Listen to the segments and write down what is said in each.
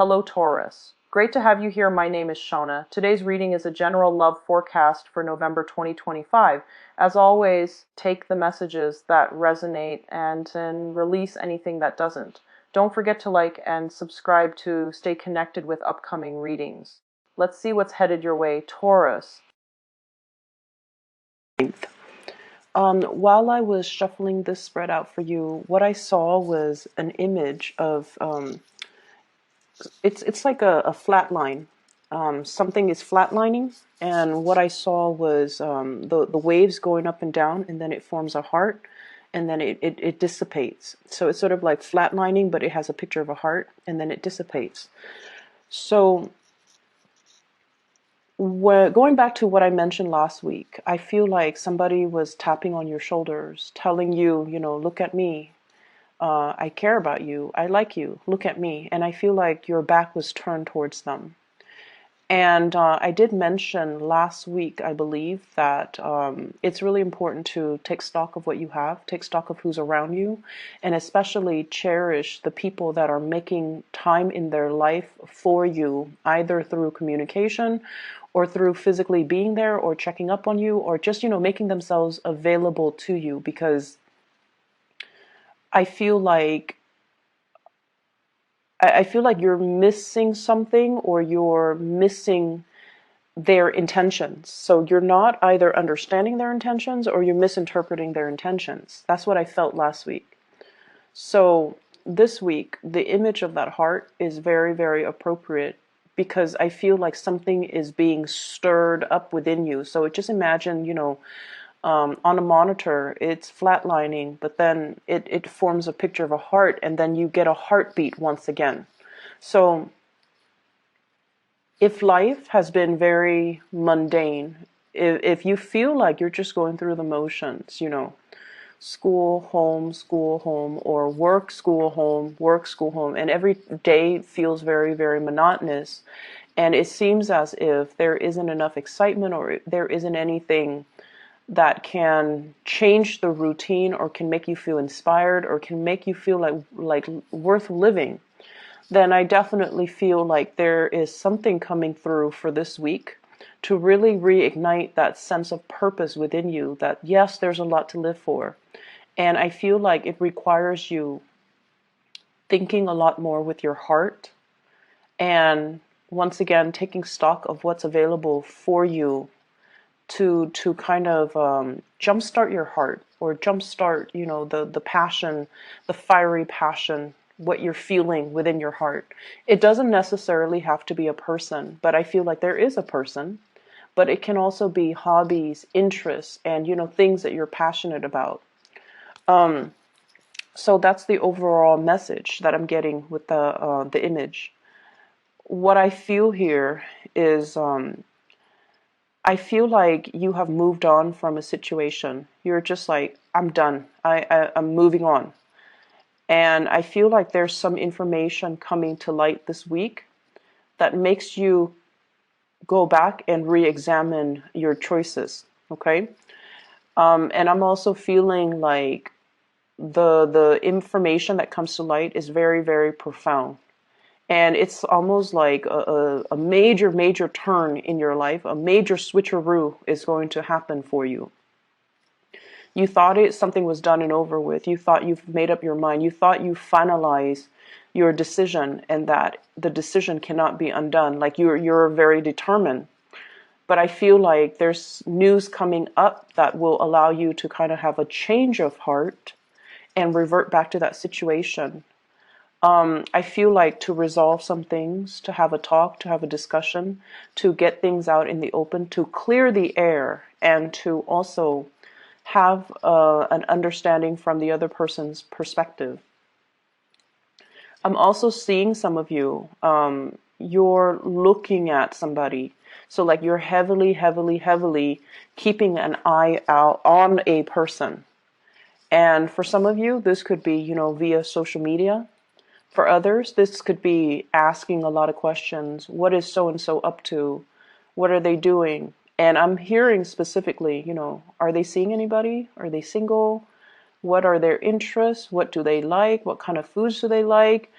Hello, Taurus. Great to have you here. My name is Shona. Today's reading is a general love forecast for November 2025. As always, take the messages that resonate and release anything that doesn't. Don't forget to like and subscribe to stay connected with upcoming readings. Let's see what's headed your way, Taurus. While I was shuffling this spread out for you, what I saw was an image of it's like a flat line. Something is flatlining, and what I saw was the waves going up and down, and then it forms a heart, and then it dissipates. So it's sort of like flatlining, but it has a picture of a heart, and then it dissipates. So going back to what I mentioned last week, I feel like somebody was tapping on your shoulders, telling you, look at me. I care about you. I like you. Look at me. And I feel like your back was turned towards them. And I did mention last week, I believe, that it's really important to take stock of what you have, take stock of who's around you, and especially cherish the people that are making time in their life for you, either through communication or through physically being there or checking up on you or just, making themselves available to you, because I feel like you're missing something, or you're missing their intentions. So you're not either understanding their intentions or you're misinterpreting their intentions. That's what I felt last week. So this week, the image of that heart is very, very appropriate, because I feel like something is being stirred up within you. So just imagine, on a monitor, it's flatlining, but then it forms a picture of a heart, and then you get a heartbeat once again. So if life has been very mundane, if you feel like you're just going through the motions, school, home, or work, school, home, and every day feels very, very monotonous, and it seems as if there isn't enough excitement, or there isn't anything that can change the routine, or can make you feel inspired, or can make you feel like worth living, then I definitely feel like there is something coming through for this week to really reignite that sense of purpose within you, that yes, there's a lot to live for. And I feel like it requires you thinking a lot more with your heart, and once again taking stock of what's available for you to kind of jumpstart your heart, or jumpstart, the passion, the fiery passion, what you're feeling within your heart. It doesn't necessarily have to be a person, but I feel like there is a person, but it can also be hobbies, interests, and, things that you're passionate about. So that's the overall message that I'm getting with the image. What I feel here is, I feel like you have moved on from a situation. You're just like, I'm done. I'm moving on. And I feel like there's some information coming to light this week that makes you go back and re-examine your choices. Okay? And I'm also feeling like the information that comes to light is very, very profound. And it's almost like a major, major turn in your life. A major switcheroo is going to happen for you. You thought something was done and over with. You thought you've made up your mind. You thought you finalized your decision, and that the decision cannot be undone. Like you're very determined. But I feel like there's news coming up that will allow you to kind of have a change of heart and revert back to that situation. I feel like to resolve some things, to have a talk, to have a discussion, to get things out in the open, to clear the air, and to also have an understanding from the other person's perspective. I'm also seeing some of you, you're looking at somebody. So like you're heavily, heavily, heavily keeping an eye out on a person. And for some of you, this could be, via social media. For others, this could be asking a lot of questions. What is so-and-so up to? What are they doing? And I'm hearing specifically, are they seeing anybody? Are they single? What are their interests? What do they like? What kind of foods do they like?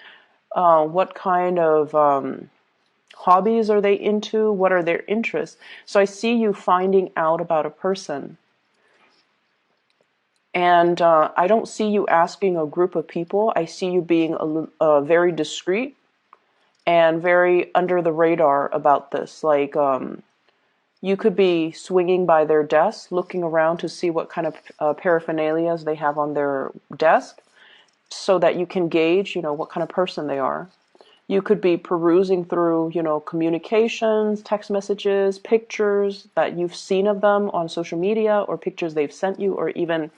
What kind of hobbies are they into? What are their interests? So I see you finding out about a person. And I don't see you asking a group of people. I see you being very discreet and very under the radar about this. Like, you could be swinging by their desk, looking around to see what kind of paraphernalias they have on their desk, so that you can gauge, what kind of person they are. You could be perusing through, communications, text messages, pictures that you've seen of them on social media, or pictures they've sent you, or even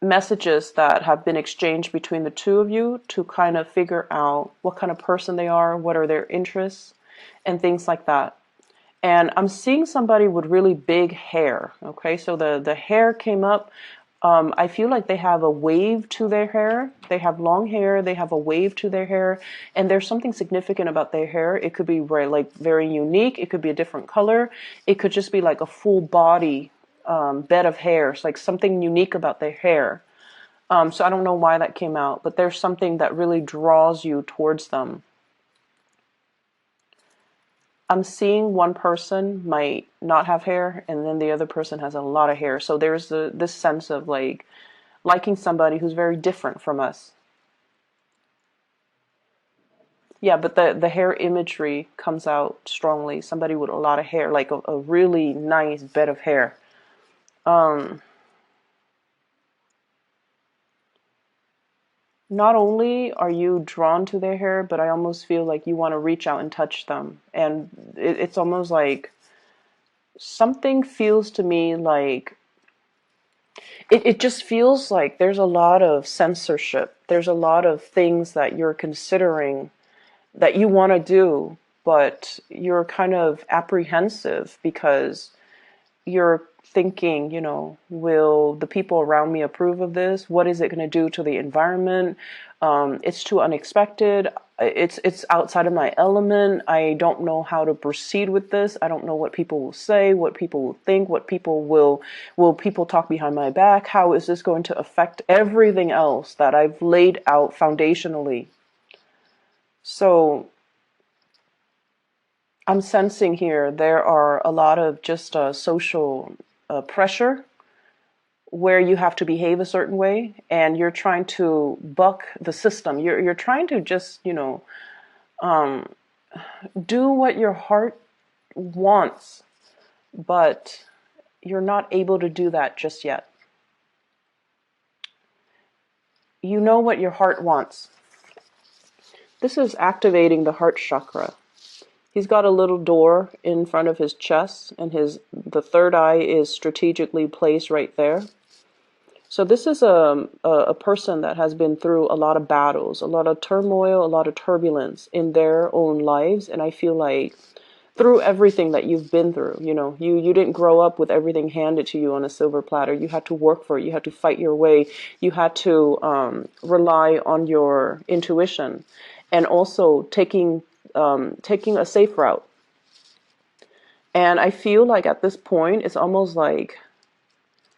messages that have been exchanged between the two of you, to kind of figure out what kind of person they are, what are their interests, and things like that. And I'm seeing somebody with really big hair. Okay, so the hair came up. I feel like they have a wave to their hair. They have long hair. They have a wave to their hair, and there's something significant about their hair. It could be very unique. It could be a different color. It could just be like a full body bed of hair. It's like something unique about their hair. So I don't know why that came out, but there's something that really draws you towards them. I'm seeing one person might not have hair, and then the other person has a lot of hair. So there's this sense of like liking somebody who's very different from us. Yeah, but the hair imagery comes out strongly. Somebody with a lot of hair, like a really nice bed of hair. Um, Not only are you drawn to their hair, but I almost feel like you want to reach out and touch them. And it's almost like something feels to me like it just feels like there's a lot of censorship. There's a lot of things that you're considering that you want to do, but you're kind of apprehensive because you're thinking, will the people around me approve of this? What is it going to do to the environment? It's too unexpected. It's outside of my element. I don't know how to proceed with this. I don't know what people will say, what people will think, what people will people talk behind my back? How is this going to affect everything else that I've laid out foundationally? So I'm sensing here there are a lot of just social pressure where you have to behave a certain way, and you're trying to buck the system. You're trying to just um, do what your heart wants, but you're not able to do that just yet. You know what your heart wants. This is activating the heart chakra. He's got a little door in front of his chest, and the third eye is strategically placed right there. So this is a person that has been through a lot of battles, a lot of turmoil, a lot of turbulence in their own lives. And I feel like through everything that you've been through, you didn't grow up with everything handed to you on a silver platter. You had to work for it. You had to fight your way. You had to rely on your intuition, and also taking a safe route. And I feel like at this point, it's almost like,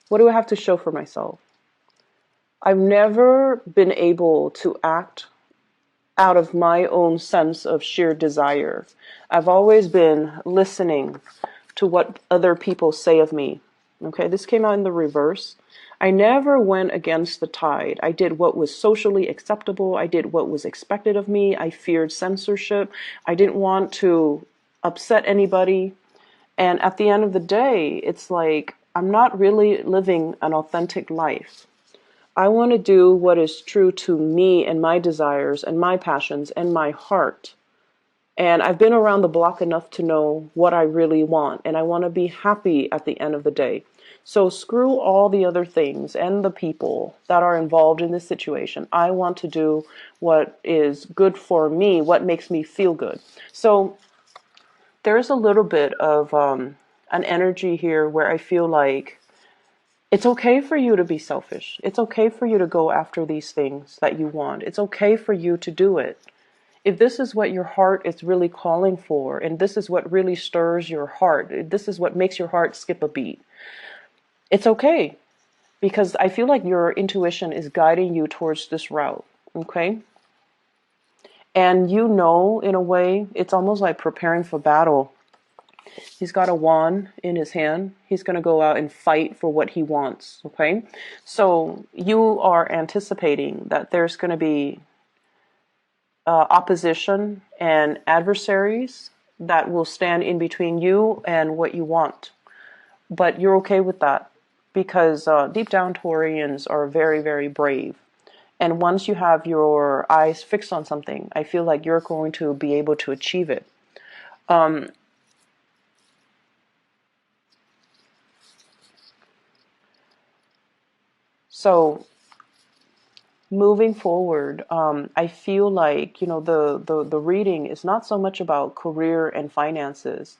what do I have to show for myself? I've never been able to act out of my own sense of sheer desire. I've always been listening to what other people say of me. Okay, this came out in the reverse. I never went against the tide. I did what was socially acceptable. I did what was expected of me. I feared censorship. I didn't want to upset anybody. And at the end of the day, it's like I'm not really living an authentic life. I want to do what is true to me and my desires and my passions and my heart. And I've been around the block enough to know what I really want. And I want to be happy at the end of the day. So screw all the other things and the people that are involved in this situation. I want to do what is good for me, what makes me feel good. So there's a little bit of an energy here where I feel like it's okay for you to be selfish. It's okay for you to go after these things that you want. It's okay for you to do it. If this is what your heart is really calling for, and this is what really stirs your heart, this is what makes your heart skip a beat, it's okay. Because I feel like your intuition is guiding you towards this route. Okay? And you know, in a way, it's almost like preparing for battle. He's got a wand in his hand. He's going to go out and fight for what he wants. Okay. So you are anticipating that there's going to be opposition and adversaries that will stand in between you and what you want. But you're okay with that because deep down Taurians are very, very brave. And once you have your eyes fixed on something, I feel like you're going to be able to achieve it. So moving forward, I feel like, the reading is not so much about career and finances.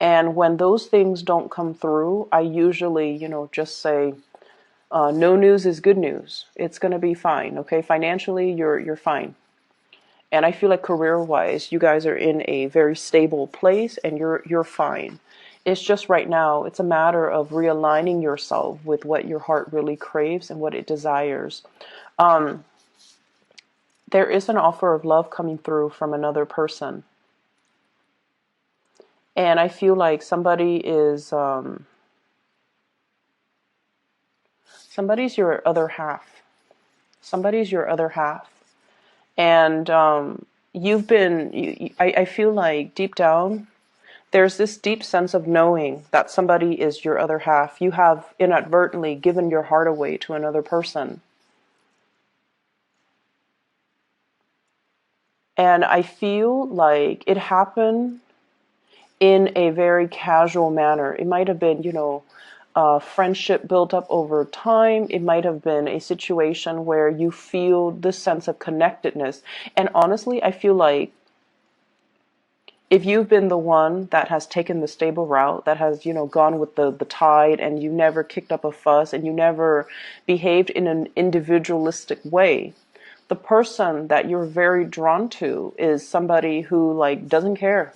And when those things don't come through, I usually, just say, no news is good news. It's going to be fine. Okay. Financially, you're fine. And I feel like career-wise, you guys are in a very stable place and you're fine. It's just right now, it's a matter of realigning yourself with what your heart really craves and what it desires. There is an offer of love coming through from another person. And I feel like somebody's your other half. Somebody's your other half. And I feel like deep down, there's this deep sense of knowing that somebody is your other half. You have inadvertently given your heart away to another person. And I feel like it happened in a very casual manner. It might have been, friendship built up over time. It might have been a situation where you feel this sense of connectedness. And honestly, I feel like if you've been the one that has taken the stable route, that has, gone with the tide, and you never kicked up a fuss and you never behaved in an individualistic way, the person that you're very drawn to is somebody who like doesn't care.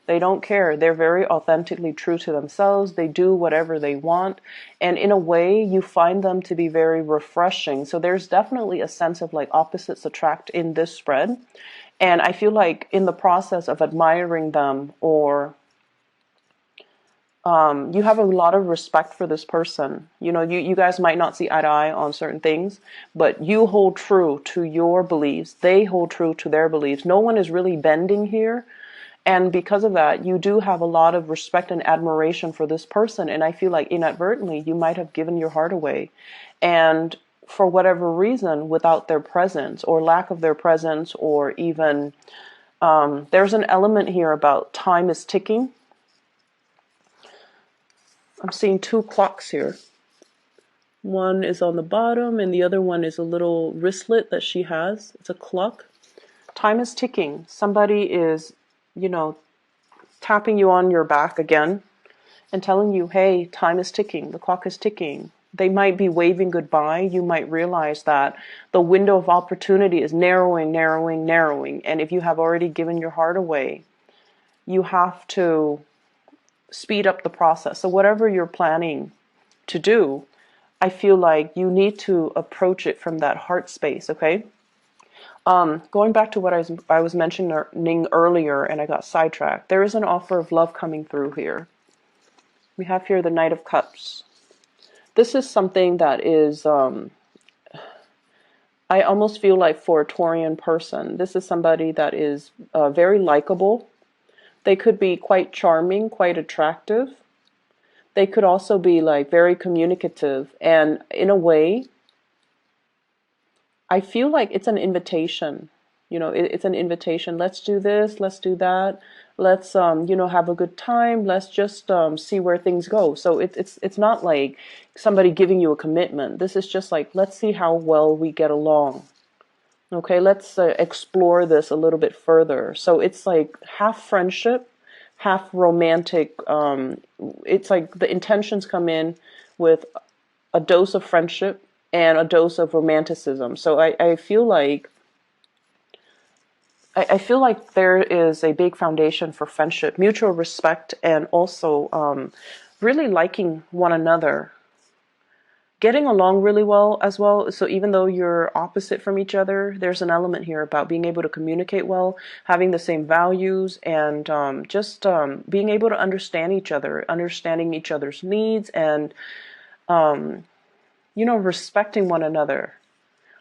They don't care. They're very authentically true to themselves. They do whatever they want. And in a way, you find them to be very refreshing. So there's definitely a sense of like opposites attract in this spread. And I feel like in the process of admiring them, or you have a lot of respect for this person. You guys might not see eye to eye on certain things, but you hold true to your beliefs. They hold true to their beliefs. No one is really bending here. And because of that, you do have a lot of respect and admiration for this person. And I feel like inadvertently, you might have given your heart away. And for whatever reason, without their presence or lack of their presence, or even there's an element here about time is ticking. I'm seeing two clocks here. One is on the bottom and the other one is a little wristlet that she has. It's a clock. Time is ticking. Somebody is, tapping you on your back again and telling you, hey, time is ticking. The clock is ticking. They might be waving goodbye. You might realize that the window of opportunity is narrowing, narrowing, narrowing. And if you have already given your heart away, you have to speed up the process. So whatever you're planning to do, I feel like you need to approach it from that heart space, okay? Going back to what I was mentioning earlier, and I got sidetracked, there is an offer of love coming through here. We have here the Knight of Cups. This is something that is, I almost feel like for a Taurian person, this is somebody that is very likable. They could be quite charming, quite attractive. They could also be like very communicative, and in a way, I feel like it's an invitation. It's an invitation. Let's do this. Let's do that. Let's, have a good time. Let's just see where things go. So it's not like somebody giving you a commitment. This is just like, let's see how well we get along. Okay, let's explore this a little bit further. So it's like half friendship, half romantic. It's like the intentions come in with a dose of friendship and a dose of romanticism. So I feel like there is a big foundation for friendship, mutual respect, and also really liking one another. getting along really well as well. So even though you're opposite from each other, there's an element here about being able to communicate well, having the same values, and just being able to understand each other, understanding each other's needs, and respecting one another.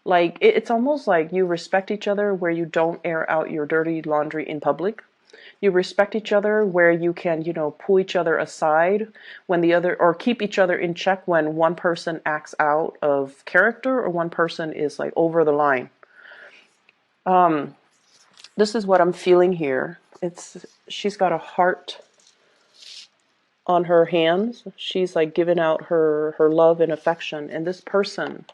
Like it's almost like you respect each other where you don't air out your dirty laundry in public. You respect each other where you can, pull each other aside when the other, or keep each other in check when one person acts out of character or one person is like over the line. This is what I'm feeling here. She's got a heart on her hands. She's like giving out her love and affection. And this person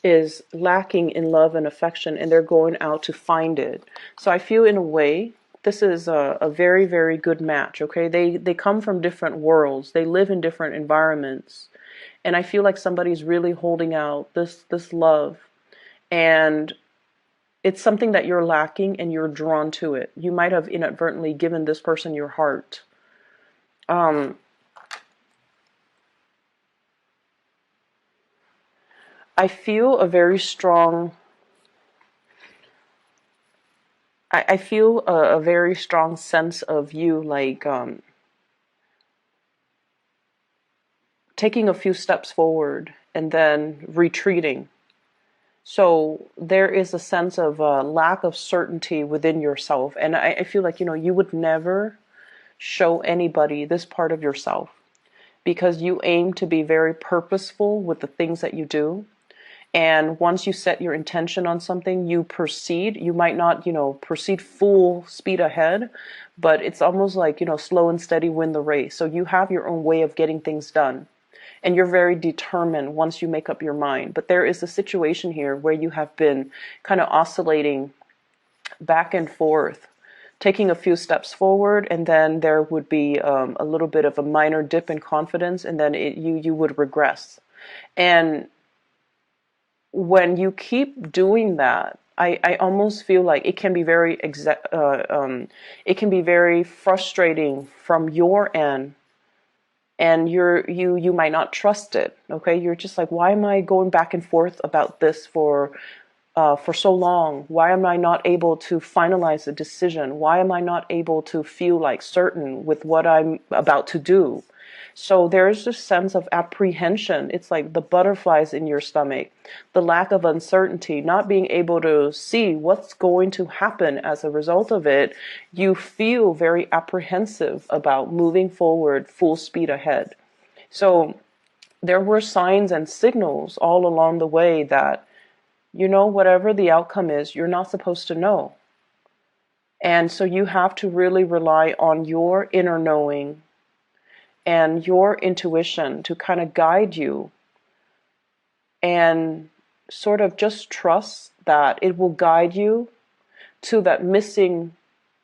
is lacking in love and affection, and they're going out to find it. So I feel in a way this is a very, very good match. Okay, they come from different worlds, they live in different environments, and I feel like somebody's really holding out this love, and it's something that you're lacking and you're drawn to it. You might have inadvertently given this person your heart. I feel a very strong I feel a very strong sense of you, like taking a few steps forward and then retreating. So there is a sense of lack of certainty within yourself. And I feel like, you would never show anybody this part of yourself because you aim to be very purposeful with the things that you do. And once you set your intention on something, you proceed. You might not, proceed full speed ahead, but it's almost like, slow and steady win the race. So you have your own way of getting things done. And you're very determined once you make up your mind. But there is a situation here where you have been kind of oscillating back and forth, taking a few steps forward, and then there would be a little bit of a minor dip in confidence, and then you would regress. And when you keep doing that, I almost feel like it can be very it can be very frustrating from your end, and you might not trust it. Okay, you're just like, why am I going back and forth about this for so long? Why am I not able to finalize a decision? Why am I not able to feel like certain with what I'm about to do? So there's this sense of apprehension. It's like the butterflies in your stomach, the lack of uncertainty, not being able to see what's going to happen as a result of it. You feel very apprehensive about moving forward full speed ahead. So there were signs and signals all along the way that, whatever the outcome is, you're not supposed to know. And so you have to really rely on your inner knowing and your intuition to kind of guide you, and sort of just trust that it will guide you to that missing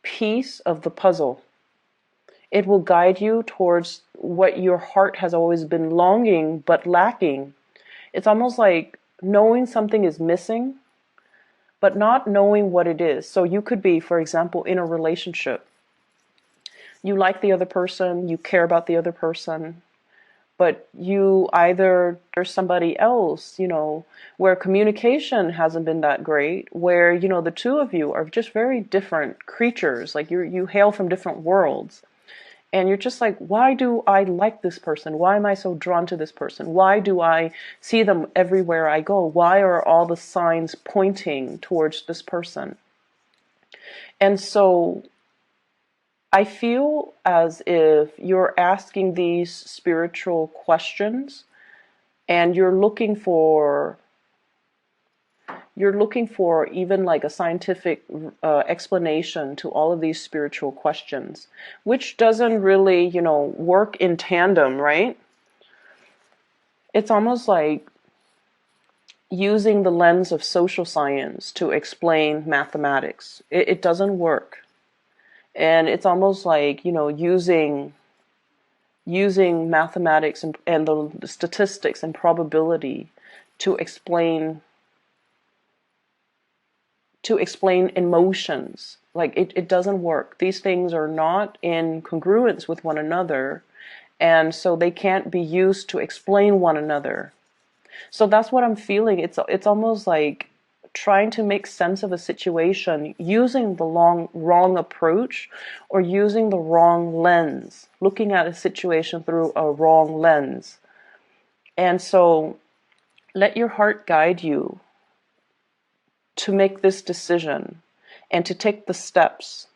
piece of the puzzle. It will guide you towards what your heart has always been longing but lacking. It's almost like knowing something is missing, but not knowing what it is. So you could be, for example, in a relationship. You like the other person, you care about the other person, but you either there's somebody else, where communication hasn't been that great, where, the two of you are just very different creatures, like you hail from different worlds. And you're just like, why do I like this person? Why am I so drawn to this person? Why do I see them everywhere I go? Why are all the signs pointing towards this person? And so I feel as if you're asking these spiritual questions, and you're looking for even like a scientific explanation to all of these spiritual questions, which doesn't really, work in tandem, right? It's almost like using the lens of social science to explain mathematics. It doesn't work. And it's almost like, using mathematics and the statistics and probability to explain emotions. Like it doesn't work. These things are not in congruence with one another, and so they can't be used to explain one another. So that's what I'm feeling. It's almost like trying to make sense of a situation using the wrong approach, or using the wrong lens, looking at a situation through a wrong lens. And so let your heart guide you to make this decision and to take the steps.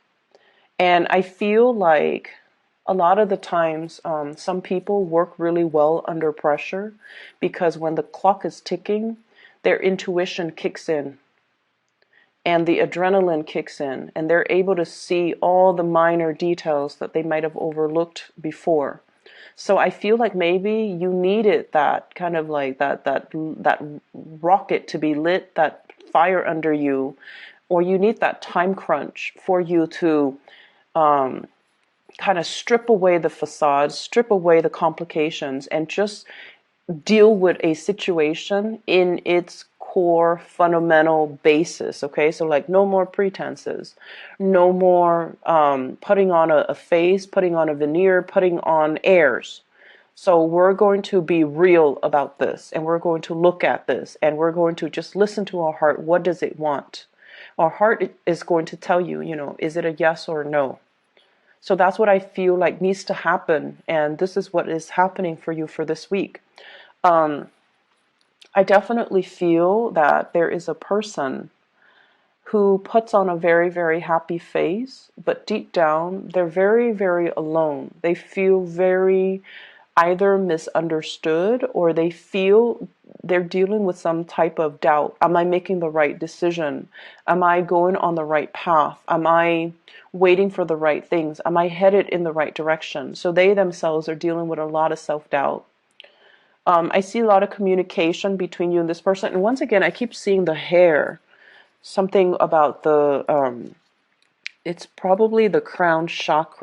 And I feel like a lot of the times, some people work really well under pressure, because when the clock is ticking, their intuition kicks in and the adrenaline kicks in, and they're able to see all the minor details that they might have overlooked before. So I feel like maybe you needed that kind of like that rocket to be lit, that fire under you, or you need that time crunch for you to kind of strip away the facade, strip away the complications, and just deal with a situation in its core fundamental basis. Okay, so like no more pretenses, no more putting on a face, putting on a veneer, putting on airs. So we're going to be real about this, and we're going to look at this, and we're going to just listen to our heart. What does it want? Our heart is going to tell you, is it a yes or no? So that's what I feel like needs to happen, and this is what is happening for you for this week. I definitely feel that there is a person who puts on a very, very happy face, but deep down, they're very, very alone. They feel very either misunderstood, or they feel they're dealing with some type of doubt. Am I making the right decision? Am I going on the right path? Am I waiting for the right things? Am I headed in the right direction? So they themselves are dealing with a lot of self-doubt. I see a lot of communication between you and this person. And once again, I keep seeing the hair. Something about it's probably the crown chakra.